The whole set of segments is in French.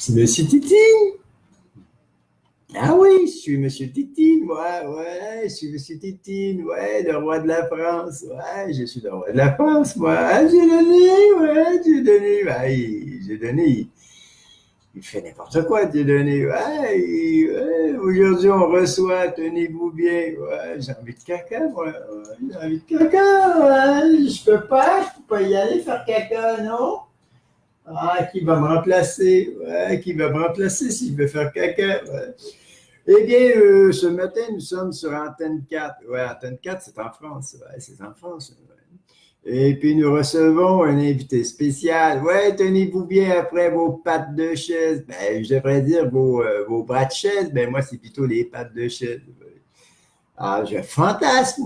C'est Monsieur Titine. Ah oui, je suis Monsieur Titine, ouais, je suis Monsieur Titine, ouais, le roi de la France, ouais, je suis le roi de la France, moi. Ah, j'ai donné, ouais, j'ai donné. Il fait n'importe quoi, Dieudonné. Ouais, ouais, aujourd'hui, on reçoit, tenez-vous bien. Ouais, j'ai envie de caca, moi. Ouais, j'ai envie de caca. Ouais, je peux pas y aller faire caca, non? Ah, qui va me remplacer? Ouais, qui va me remplacer s'il veut faire caca? Ouais. Eh bien, ce matin, nous sommes sur Antenne 4. Ouais, Antenne 4, c'est en France. Ouais, c'est en France. Ouais. Et puis, nous recevons un invité spécial. Ouais, tenez-vous bien après vos pattes de chaise. Ben, je devrais dire vos bras de chaise. Ben, moi, c'est plutôt les pattes de chaise. Ah, je fantasme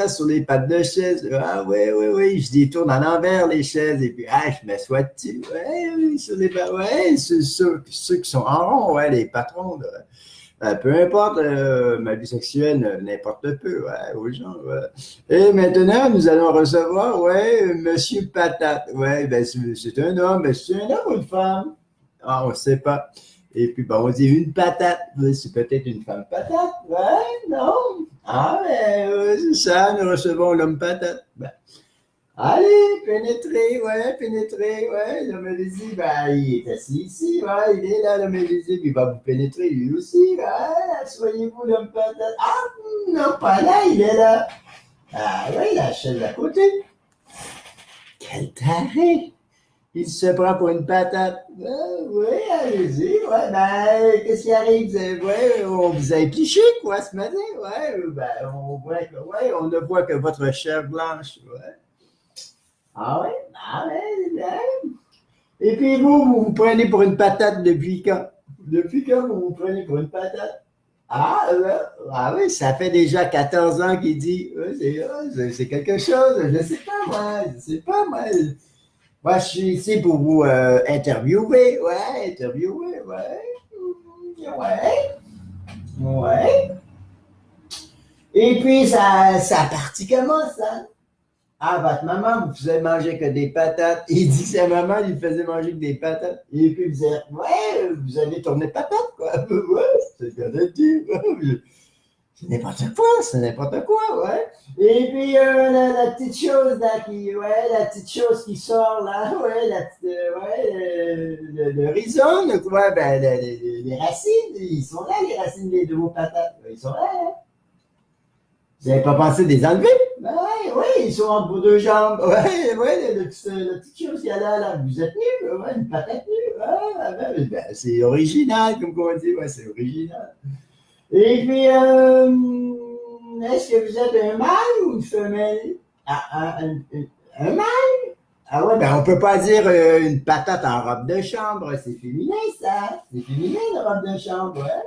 sur les pattes de chaise. Ah, oui, je détourne à l'envers les chaises et puis, je m'assois dessus. Ouais, oui, sur les pattes, ouais, ceux qui sont en rond, ouais, les patrons, là. Peu importe, ma vie sexuelle, n'importe peu, ouais, aux gens, ouais. Et maintenant, nous allons recevoir, ouais, Monsieur Patate. Ouais, ben, c'est un homme, ben, c'est un homme ou une femme? Ah, on ne sait pas. Et puis, ben, on dit une patate. C'est peut-être une femme patate, ouais, non? Ah, ben, c'est ça, nous recevons l'homme patate. Ben, allez, pénétrez, ouais. L'homme invisible, ben, il est assis ici, ouais, il est là, l'homme invisible, il va vous pénétrer lui aussi, ouais. Soyez-vous l'homme patate. Ah, non, pas là, il est là. Ah, oui, la chaise à côté. Quel taré! Il se prend pour une patate. Oui, allez-y, ouais, ben, qu'est-ce qui arrive? Ouais, on vous a épluché, quoi, ce matin, ouais, ben, on ne voit que votre chair blanche, ouais. Ah ouais, ouais. Et puis vous prenez pour une patate depuis quand? Depuis quand vous prenez pour une patate? Ah oui, ça fait déjà 14 ans qu'il dit, c'est quelque chose, je ne sais pas moi, Moi, je suis ici pour vous interviewer, ouais. Et puis, ça a parti comment, ça? Ah, votre maman vous faisait manger que des patates. Il dit que sa maman lui faisait manger que des patates. Et puis vous avez tourné patate, quoi. Ouais, c'est ce qu'on a dit. C'est n'importe quoi, ouais. Et puis la petite chose là la petite chose qui sort là, ouais, le rhizome, quoi, ben les racines, ils sont là, les racines des deux patates, ils sont là. Hein. Vous n'avez pas pensé de les enlever? Ben ouais, ils sont entre vos deux jambes. Ouais, la petite chose qu'il y a là, vous êtes nus, ouais, une patate nue. Ben, c'est original, comme on dit, ouais, c'est original. Et puis, est-ce que vous êtes un mâle ou une femelle? Un mâle? Ah ouais, ben on peut pas dire une patate en robe de chambre, c'est féminin ça. C'est féminin la robe de chambre, ouais.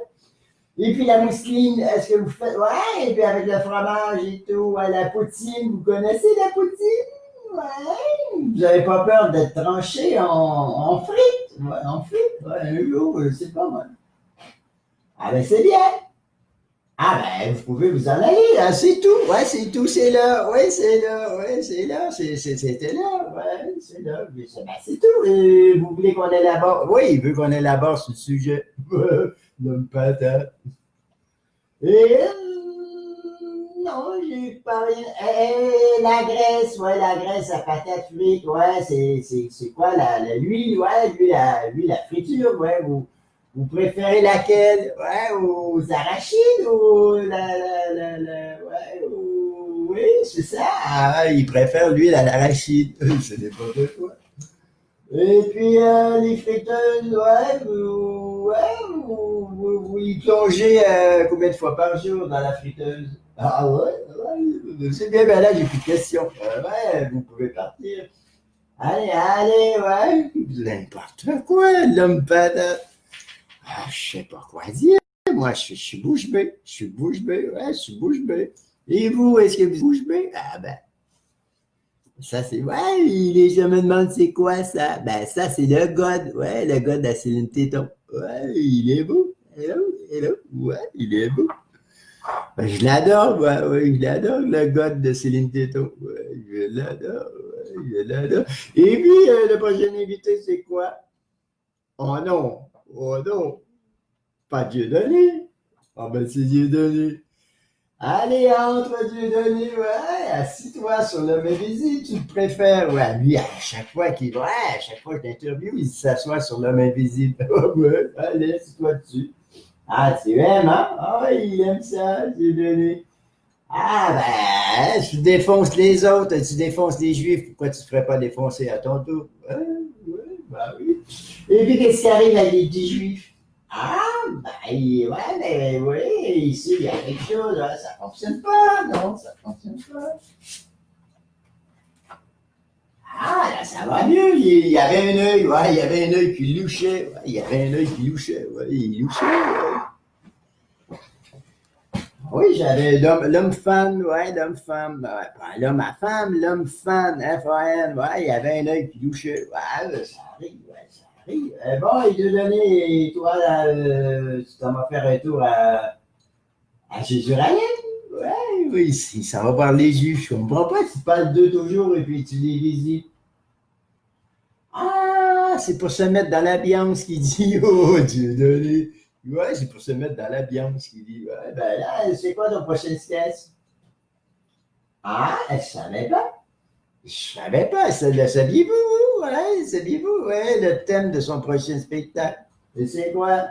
Et puis la mousseline, est-ce que vous faites. Ouais, et puis avec le fromage et tout, ouais, la poutine, vous connaissez la poutine? Ouais. Vous n'avez pas peur d'être tranché en frites? Ouais, en frites, ouais, un jour, je sais pas moi. Ah ben c'est bien. Ah ben, vous pouvez vous en aller, là, c'est tout. Ouais, c'est tout, c'est là. Ouais, c'est là. Ouais, c'est là. C'était là. Ouais, c'est là. Ben, c'est tout. Et vous voulez qu'on élabore? Oui, il veut qu'on élabore sur le sujet. L'homme patate. Et non, j'ai pas rien. La graisse à patate frite, ouais, c'est quoi l'huile, ouais, lui, la friture, ouais, vous préférez laquelle? Ouais, aux arachides ou oui, c'est ça. Ah, il préfère l'huile à l'arachide. C'est n'importe quoi. Et puis, les friteuses, vous y plongez combien de fois par jour dans la friteuse? Ah ouais, c'est bien, ben là, j'ai plus de questions. Ouais, vous pouvez partir. Allez, ouais. N'importe quoi, l'homme patate. Ah, je sais pas quoi dire. Moi, je suis bouche bée. Ouais, je suis bouche bée. Et vous, est-ce que vous êtes bouche bée? Ah ben, ça, c'est. Ouais, je me demande c'est quoi ça? Ben, ça, c'est le God. Ouais, le God de Céline Téton. Ouais, il est beau. Hello. Ouais, il est beau. Ben, je l'adore, ouais, je l'adore, le God de Céline Téton. Ouais, je l'adore. Et puis, le prochain invité, c'est quoi? Oh non, pas Dieudonné. Ah ben c'est Dieudonné. Allez, entre Dieudonné, ouais, assis-toi sur le Mévisi, tu le préfères. Ouais, lui, à chaque fois à chaque fois que je l'interview, il s'assoit sur l'homme invisible. Ouais, allez, assis-toi dessus. Ah, tu aimes, hein? Ah, il aime ça, Dieudonné. Ah, ben, tu défonces les autres, tu défonces les Juifs, pourquoi tu ne te ferais pas défoncer à ton tour? Ouais, ouais, ben oui. Et puis, qu'est-ce qui arrive avec les petits Juifs? Ah, ben, ouais, mais oui, ici, il y a quelque chose, hein, ça ne fonctionne pas, non, ça ne fonctionne pas. Ah, là, ça va mieux, il y avait un œil, ouais, il y avait un œil qui louchait, ouais, il y avait un œil qui louchait, ouais, il louchait, ouais. Oui, j'avais l'homme-fan, ouais, l'homme-femme, ouais, pas l'homme à femme, l'homme-fan, F-A-N, ouais, il y avait un œil qui louchait, ouais, ça arrive, ouais, ça arrive. Bon, et deux données, toi, là, tu t'en vas faire un tour à Jésus-Ryan? Ouais, oui, si, ça va par les yeux, je comprends pas, tu parles d'eux toujours et puis tu les visites. Ah, c'est pour se mettre dans l'ambiance qu'il dit, oh, Dieu donné. Ouais, c'est pour se mettre dans l'ambiance qu'il dit, ouais, ben là, c'est quoi ton prochain sketch? Ah, je savais pas. Je savais pas, ça, le saviez-vous? Ouais, saviez-vous? Ouais, le thème de son prochain spectacle. Et c'est quoi?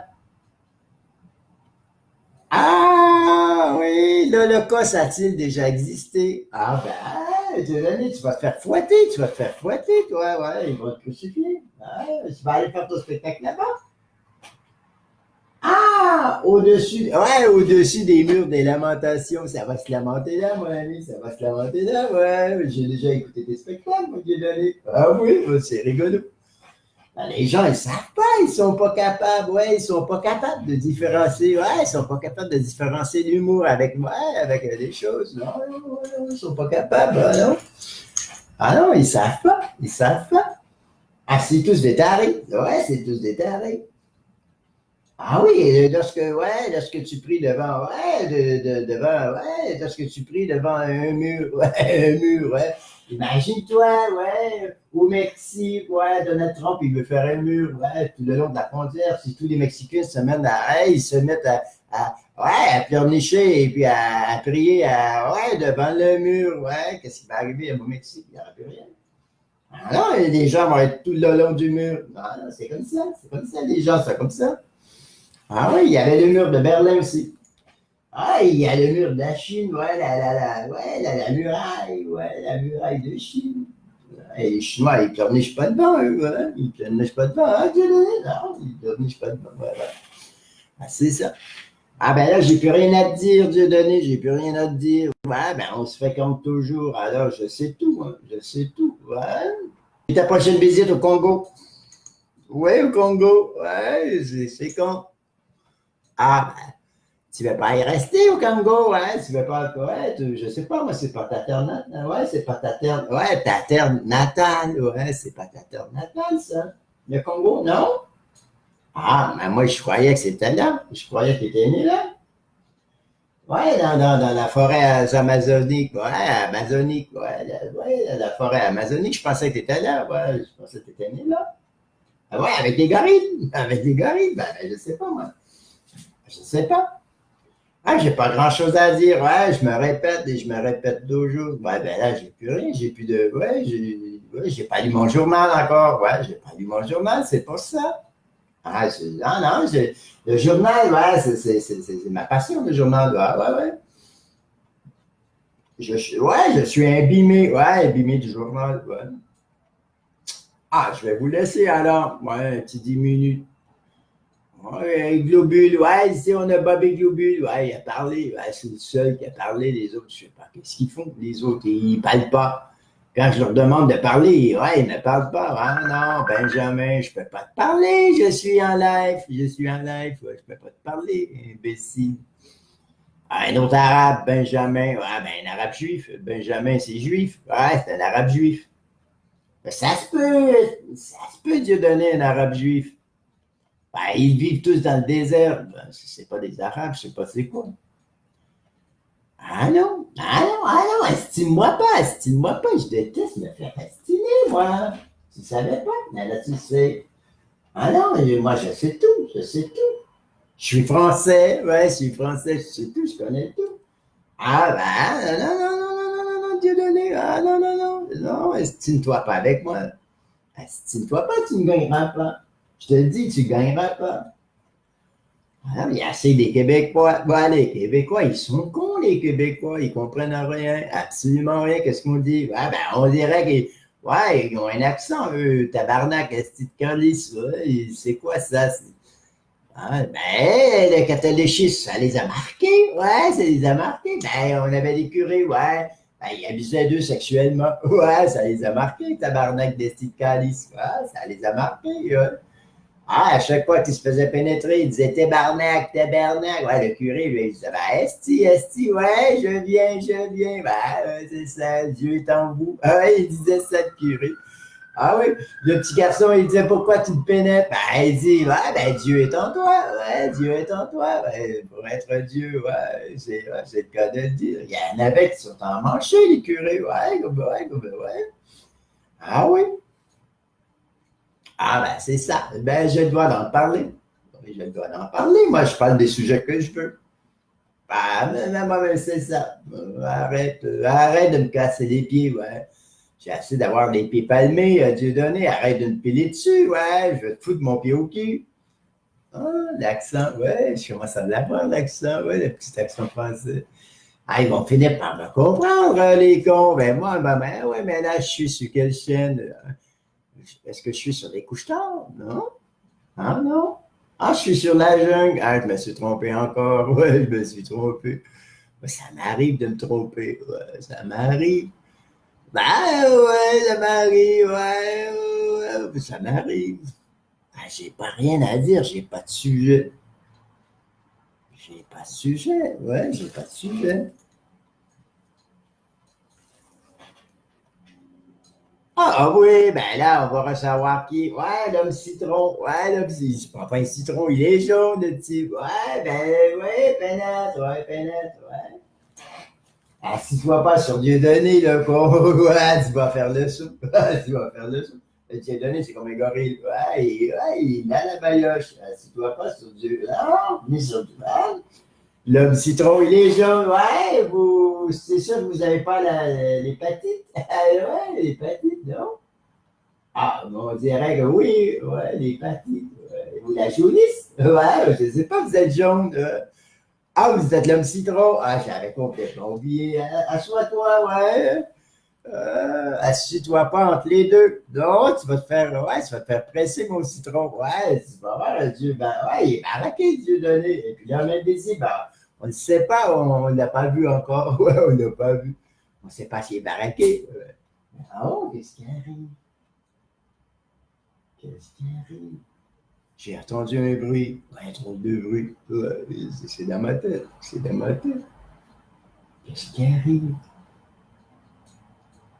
Ah, oui, l'Holocauste a-t-il déjà existé? Ah, ben, tu vas te faire fouetter, toi, ouais, ils vont te crucifier. Ouais, tu vas aller faire ton spectacle là-bas. Ah, au-dessus des murs des lamentations, ça va se lamenter là, mon ami, ça va se lamenter là, ouais. J'ai déjà écouté tes spectacles, mon Dieu donné. Ah oui, c'est rigolo. Ben, les gens, ils savent pas, ils sont pas capables, ouais, ils sont pas capables de différencier, ouais, ils sont pas capables de différencier l'humour avec moi, avec des choses, non, non, non, ils sont pas capables, ah non, ils savent pas. Ah, c'est tous des tarés, ouais, c'est tous des tarés. Ah oui, lorsque tu pries devant, lorsque tu pries devant un mur, ouais, un mur, ouais. Imagine-toi, ouais, au Mexique, ouais, Donald Trump, il veut faire un mur, ouais, tout le long de la frontière. Si tous les Mexicains se mettent ils se mettent ouais, à pleurnicher et puis à prier, ouais, devant le mur, ouais, qu'est-ce qui va arriver au Mexique? Il n'y aura plus rien. Ah non, les gens vont être tout le long du mur. Non, non, c'est comme ça, les gens, c'est comme ça. Ah oui, il y avait le mur de Berlin aussi. Ah, il y a le mur de la Chine, ouais, la muraille, ouais, la muraille de Chine. Et les Chinois, ils ne pleurnichent pas devant, eux, hein. Ils ne pleurnichent pas devant, hein, Dieu donné, non, ils ne pleurnichent pas devant, voilà. Ah, c'est ça. Ah ben là, j'ai plus rien à te dire, Dieu donné, j'ai plus rien à te dire. Ouais, ben on se fait comme toujours, alors je sais tout, hein, je sais tout, ouais. Et ta prochaine visite au Congo? Ouais, au Congo, ouais, c'est con. Ah, ben, tu ne veux pas y rester au Congo, ouais, tu ne veux pas, ouais, je sais pas, moi, c'est pas ta terre natale, ouais, c'est pas ta terre, ouais, ta terre natale, ouais, c'est pas ta terre natale, ça. Le Congo, non? Ah, mais moi, je croyais que c'était là, je croyais que tu étais né là. Ouais, dans la forêt amazonique, ouais, amazonique, ouais, la forêt amazonique, je pensais que tu étais là, ouais, je pensais que tu étais né là. Ah ouais, avec des gorilles, ben, je sais pas, moi, je sais pas. Ah, j'ai pas grand-chose à dire. Ouais, je me répète et je me répète toujours. Ouais, ben là, j'ai plus rien. J'ai plus de. J'ai pas lu mon journal encore. Ouais, j'ai pas lu mon journal, c'est pour ça. Ah, non, non, le journal, ouais, c'est ma passion, le journal. Ouais. Je suis imbimé. Ouais, imbimé du journal. Ouais. Ah, je vais vous laisser alors. Ouais, un petit 10 minutes. Ouais, Globule, ouais, ici on a Bobby Globule, ouais, il a parlé, ouais, c'est le seul qui a parlé, les autres, je sais pas, qu'est-ce qu'ils font, les autres, ils parlent pas. Quand je leur demande de parler, ouais, ils ne parlent pas. Ah non, Benjamin, je peux pas te parler, je suis en live, ouais, je peux pas te parler, imbécile. Ah, un autre arabe, Benjamin, ouais, ben un arabe juif, Benjamin c'est juif, ouais, c'est un arabe juif. Ben, ça se peut, Dieu donner un arabe juif. Ben, ils vivent tous dans le désert. Ben, c'est pas des Arabes, je sais pas c'est quoi. Ah non, estime-moi pas, je déteste me faire estimer, moi. Tu savais pas? Mais là, tu sais. Ah non, moi, je sais tout, je sais tout. Je suis français, ouais, je suis français, je sais tout, je connais tout. Ah ben, non, non, non, non, non, non, non, Dieu donné, ah non, non, non, non, estime-toi pas avec moi. Estime-toi pas, tu ne gagneras pas. Je te le dis, tu ne gagneras pas. Ah, mais il y a assez des Québécois. Bon, les Québécois, ils sont cons, les Québécois. Ils comprennent rien, absolument rien. Qu'est-ce qu'on dit? Ah, ben, on dirait qu'ils ouais, ils ont un accent, eux. Tabarnak, est-ce que tu te calisses, ouais, c'est quoi ça? Ah, ben, le catéchisme, ça les a marqués. Ouais, ça les a marqués. Ben, on avait des curés, ouais. Ben, ils abusaient d'eux sexuellement. Ouais, ça les a marqués, tabarnak, des petites calices. Ouais, ça les a marqués, ouais. Ah, à chaque fois qu'il se faisait pénétrer, il disait tabarnak, tabarnak. Ouais, le curé, lui, il disait ben, esti, esti, ouais, je viens, je viens. Ben, c'est ça, Dieu est en vous. Ah, ouais, il disait ça, le curé. Ah oui, le petit garçon, il disait pourquoi tu te pénètres? Ben, il dit, ouais, ben, Dieu est en toi. Ouais, Dieu est en toi. Ben, pour être Dieu, ouais, c'est le cas de le dire. Il y en avait qui sont en manchés, les curés. Ouais, ouais. Ah oui. Ah, ben, c'est ça. Ben, je dois en parler. Je dois en parler. Moi, je parle des sujets que je veux. Ah, mais c'est ça. Arrête de me casser les pieds, ouais. J'ai assez d'avoir les pieds palmés, Dieu donné. Arrête de me piler dessus, ouais. Je vais te foutre mon pied au cul. Ah, l'accent, ouais. Je commence à l'avoir, l'accent, ouais, le petit accent français. Ah, ils vont finir par me comprendre, les cons. Ben, moi, ben, ouais, mais là, je suis sur quelle chaîne? Est-ce que je suis sur les couches-tard? Non? Ah non? Ah, je suis sur la jungle. Ah, je me suis trompé encore. Ouais, je me suis trompé. Ça m'arrive de me tromper. Ouais, ça m'arrive. Ben ouais, ça m'arrive. Ouais, ça m'arrive. Ben, j'ai pas rien à dire. J'ai pas de sujet. J'ai pas de sujet. Ouais, j'ai pas de sujet. Ah oui, ben là, on va recevoir qui? Ouais, l'homme citron. Ouais, l'homme citron. C'est pas un citron, il est jaune, le type. Ouais, ben, ouais, pénètre, ouais. Assis-toi pas sur Dieudonné, là, quoi. Ouais, tu vas faire le saut. Tu vas faire le saut. Dieudonné, c'est comme un gorille. Ouais, il a la bailloche. Assis-toi pas sur Dieu. Non, ni sur du mal. L'homme citron, il est jaune. Ouais, c'est sûr que vous n'avez pas l'hépatite. Ouais, l'hépatite, non? Ah, on dirait que oui, ouais, l'hépatite. Ouais. Ou la jaunisse. Ouais, je ne sais pas, vous êtes jaune. Ah, vous êtes l'homme citron. Ah, j'avais complètement oublié. Assois-toi, ouais. Assis-toi pas entre les deux. Non, tu vas te faire presser mon citron. Ouais, tu vas voir, Dieu, ben, ouais, il est baraqué, Dieu donné. Et puis l'homme invisible, ben, on ne sait pas, on ne l'a pas vu encore. Ouais, on ne l'a pas vu. On ne sait pas s'il est baraqué. Oh, qu'est-ce qui arrive? Qu'est-ce qui arrive? J'ai entendu un bruit, un drôle de bruit. Ouais, c'est dans ma tête, c'est dans ma tête. Qu'est-ce qui arrive?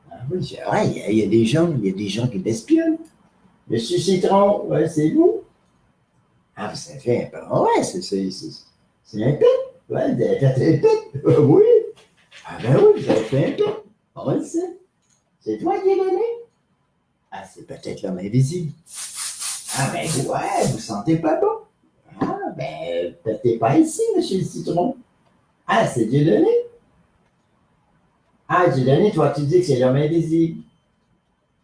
Ah oui, ouais, il y a il y a des gens qui m'espionnent. Monsieur Citron, ouais, c'est vous? Ah, ça fait un peu. Ouais, c'est un pet. Ouais, vous avez fait un pet. Oui. Ah ben oui, vous avez fait un pet. On le sait. C'est toi qui l'as donné? Ah, c'est peut-être l'homme invisible. Ah ben ouais, vous sentez pas bon. Ah ben, peut-être pas ici, monsieur le citron. Ah, c'est Dieudonné. Ah, Dieudonné, toi, tu dis que c'est l'homme invisible.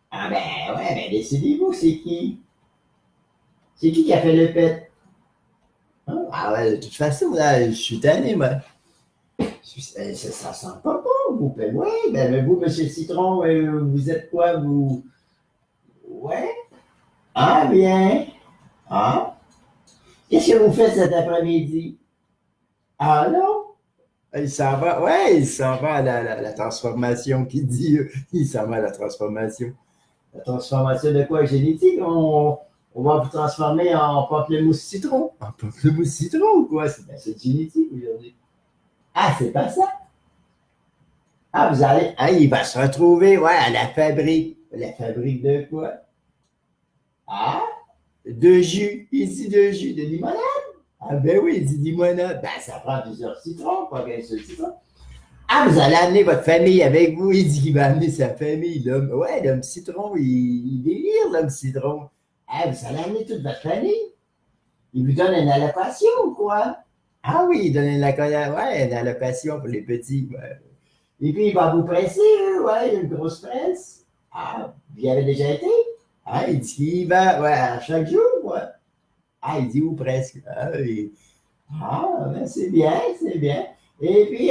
Ah ben ouais, ben décidez-vous, c'est qui? C'est qui a fait le pet? Ah ouais, de toute façon, là, je suis tanné, moi. Ça sent pas bon, vous. Ben ouais, ben vous, monsieur le citron, vous êtes quoi, vous? Ouais? Ah bien. Ah? Qu'est-ce que vous faites cet après-midi? Ah non? Il s'en va, ouais, il s'en va à la transformation qui dit, il s'en va à la transformation. La transformation de quoi génétique? On va vous transformer en pamplemousse citron. En pamplemousse citron ou quoi? C'est génétique aujourd'hui. Ah, c'est pas ça? Ah, vous allez. Ah, il va se retrouver, ouais, à la fabrique. La fabrique de quoi? Ah, de jus. Il dit de jus, de limonade. Ah, ben oui, il dit limonade. Ben, ça prend plusieurs citrons, pas qu'un seul citron. Ah, vous allez amener votre famille avec vous. Il dit qu'il va amener sa famille, l'homme. Ouais, l'homme citron, il délire, l'homme citron. Ah, vous allez amener toute votre famille? Il vous donne une allocation ou quoi? Ah oui, il donne une allocation pour les petits. Ouais. Et puis, il va vous presser, ouais, une grosse presse. Ah, vous y avez déjà été? Ah, il dit qu'il y va, ouais, à chaque jour, ouais. Ah, il dit où presque. Ah, ben, c'est bien, c'est bien. Et puis,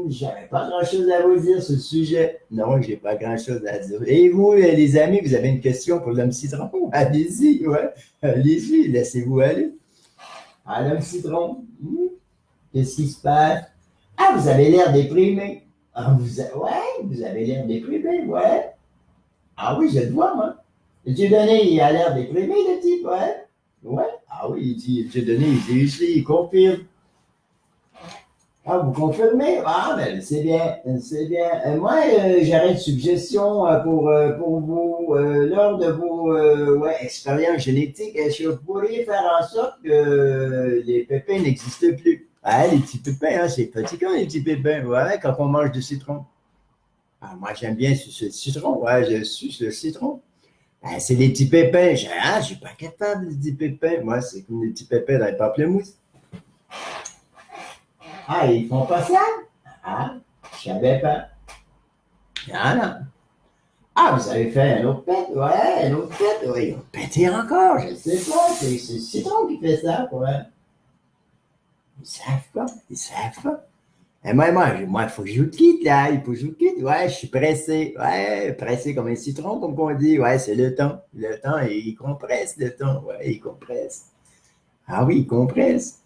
j'avais pas grand-chose à vous dire sur le sujet. Non, j'ai pas grand-chose à dire. Et vous, les amis, vous avez une question pour l'homme citron? Allez-y, ouais. Allez-y, laissez-vous aller. Ah, l'homme citron. Qu'est-ce qui se passe? Ah, vous avez l'air déprimé. Ah, ouais, vous avez l'air déprimé, ouais. Ah oui, je le vois, moi. Dieudonné, il a l'air déprimé, le type, ouais. Ouais. Ah oui, il dit, Dieudonné, il dit ici, il confirme. Ah, vous confirmez? Ah, ben, c'est bien, c'est bien. Moi, j'aurais une suggestion pour vous. Lors de vos ouais, expériences génétiques, est-ce que vous pourriez faire en sorte que les pépins n'existent plus? Ah, les petits pépins, hein, c'est fatigant, les petits pépins. Ouais, quand on mange du citron. Ah, moi, j'aime bien ce citron. Ouais, je suce le citron. Ah, c'est des petits pépins. Je suis pas capable, des petits pépins. Moi, c'est comme des petits pépins dans les pamplemousses. Ah, ils font pas ça? Ah, je savais pas. Ah, non. Ah, vous avez fait un autre pet? Ouais, un autre pet. Ouais, ils ont pété encore, je sais pas. C'est le citron qui fait ça, ouais. Ils savent pas. Ils savent pas. Et moi, il faut que je vous quitte, là. Il faut que je vous quitte. Ouais, je suis pressé. Ouais, pressé comme un citron, comme on dit. Ouais, c'est le temps. Le temps, il compresse le temps. Ouais, il compresse. Ah oui, il compresse.